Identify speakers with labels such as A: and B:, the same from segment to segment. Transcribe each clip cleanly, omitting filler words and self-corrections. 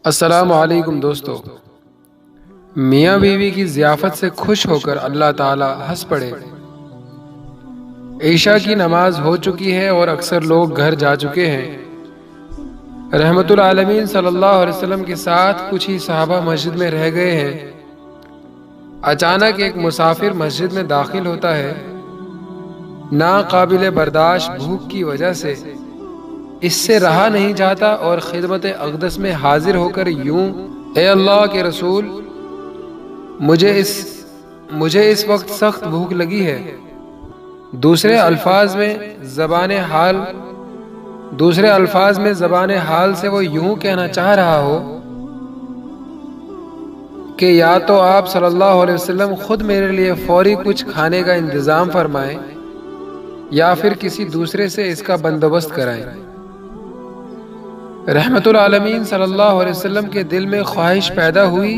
A: السلام علیکم دوستو، میاں بیوی کی ضیافت سے خوش ہو کر اللہ تعالیٰ ہنس پڑے۔ عشاء کی نماز ہو چکی ہے اور اکثر لوگ گھر جا چکے ہیں۔ رحمت العالمین صلی اللہ علیہ وسلم کے ساتھ کچھ ہی صحابہ مسجد میں رہ گئے ہیں۔ اچانک ایک مسافر مسجد میں داخل ہوتا ہے۔ ناقابل برداشت بھوک کی وجہ سے اس سے رہا نہیں جاتا اور خدمت اقدس میں حاضر ہو کر یوں: اے اللہ کے رسول، مجھے اس وقت سخت بھوک لگی ہے۔ دوسرے الفاظ میں زبان حال سے وہ یوں کہنا چاہ رہا ہو کہ یا تو آپ صلی اللہ علیہ وسلم خود میرے لیے فوری کچھ کھانے کا انتظام فرمائیں یا پھر کسی دوسرے سے اس کا بندوبست کرائیں۔ رحمت العالمین صلی اللہ علیہ وسلم کے دل میں خواہش پیدا ہوئی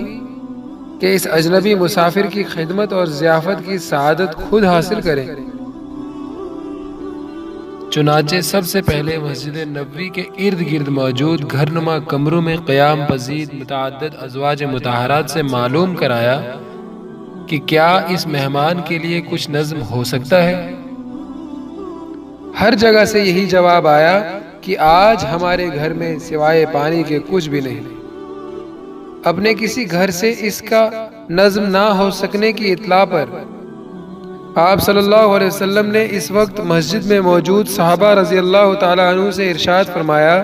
A: کہ اس اجنبی مسافر کی خدمت اور ضیافت کی سعادت خود حاصل کریں۔ چنانچہ سب سے پہلے مسجد نبوی کے ارد گرد موجود گھر نما کمروں میں قیام پذیر متعدد ازواج مطہرات سے معلوم کرایا کہ کیا اس مہمان کے لیے کچھ نظم ہو سکتا ہے۔ ہر جگہ سے یہی جواب آیا کہ آج ہمارے گھر میں سوائے پانی کے کچھ بھی نہیں۔ اپنے کسی گھر سے اس کا نظم نہ ہو سکنے کی اطلاع پر آپ صلی اللہ علیہ وسلم نے اس وقت مسجد میں موجود صحابہ رضی اللہ تعالیٰ عنہ سے ارشاد فرمایا: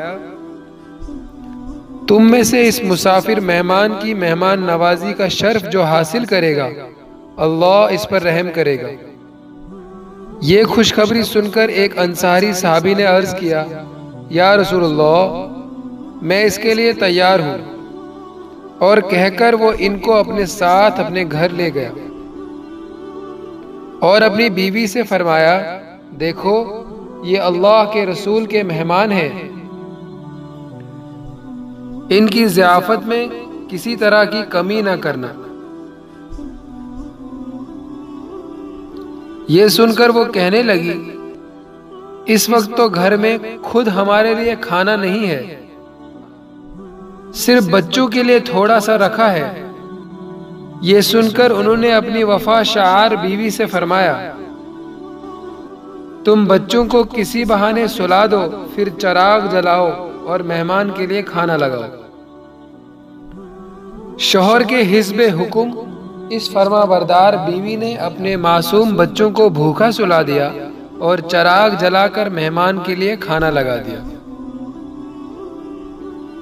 A: تم میں سے اس مسافر مہمان کی مہمان نوازی کا شرف جو حاصل کرے گا، اللہ اس پر رحم کرے گا۔ یہ خوشخبری سن کر ایک انصاری صحابی نے عرض کیا: یا رسول اللہ، میں اس کے لیے تیار ہوں، اور کہہ کر وہ ان کو اپنے ساتھ اپنے گھر لے گیا اور اپنی بیوی سے فرمایا: دیکھو، یہ اللہ کے رسول کے مہمان ہیں، ان کی ضیافت میں کسی طرح کی کمی نہ کرنا۔ یہ سن کر وہ کہنے لگی: اس وقت تو گھر میں خود ہمارے لیے کھانا نہیں ہے، صرف بچوں کے لیے تھوڑا سا رکھا ہے۔ یہ سن کر انہوں نے اپنی وفا شعار بیوی سے فرمایا: تم بچوں کو کسی بہانے سلا دو، پھر چراغ جلاؤ اور مہمان کے لیے کھانا لگاؤ۔ شوہر کے حسب حکم اس فرما بردار بیوی نے اپنے معصوم بچوں کو بھوکا سلا دیا اور چراغ جلا کر مہمان کے لیے کھانا لگا دیا۔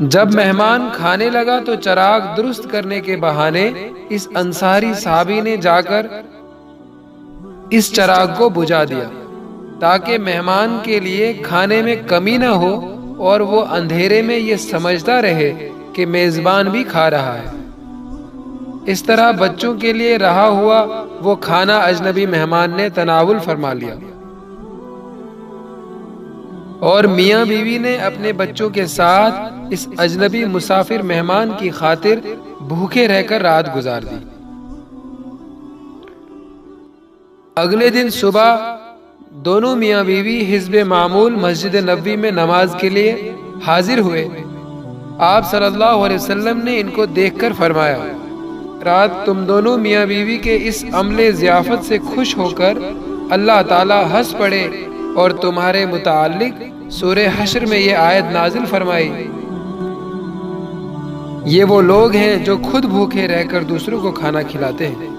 A: جب مہمان کھانے لگا تو چراغ درست کرنے کے بہانے اس انصاری صحابی نے جا کر اس چراغ کو بجھا دیا تاکہ مہمان کے لیے کھانے میں کمی نہ ہو اور وہ اندھیرے میں یہ سمجھتا رہے کہ میزبان بھی کھا رہا ہے۔ اس طرح بچوں کے لیے رہا ہوا وہ کھانا اجنبی مہمان نے تناول فرما لیا، اور میاں بیوی نے اپنے بچوں کے ساتھ اس اجنبی مسافر مہمان کی خاطر بھوکے رہ کر رات گزار دی۔ اگلے دن صبح دونوں میاں بیوی حسب معمول مسجد نبوی میں نماز کے لیے حاضر ہوئے۔ آپ صلی اللہ علیہ وسلم نے ان کو دیکھ کر فرمایا: رات تم دونوں میاں بیوی کے اس عمل ضیافت سے خوش ہو کر اللہ تعالیٰ ہنس پڑے اور تمہارے متعلق سورہ حشر میں یہ آیت نازل فرمائی: یہ وہ لوگ ہیں جو خود بھوکے رہ کر دوسروں کو کھانا کھلاتے ہیں۔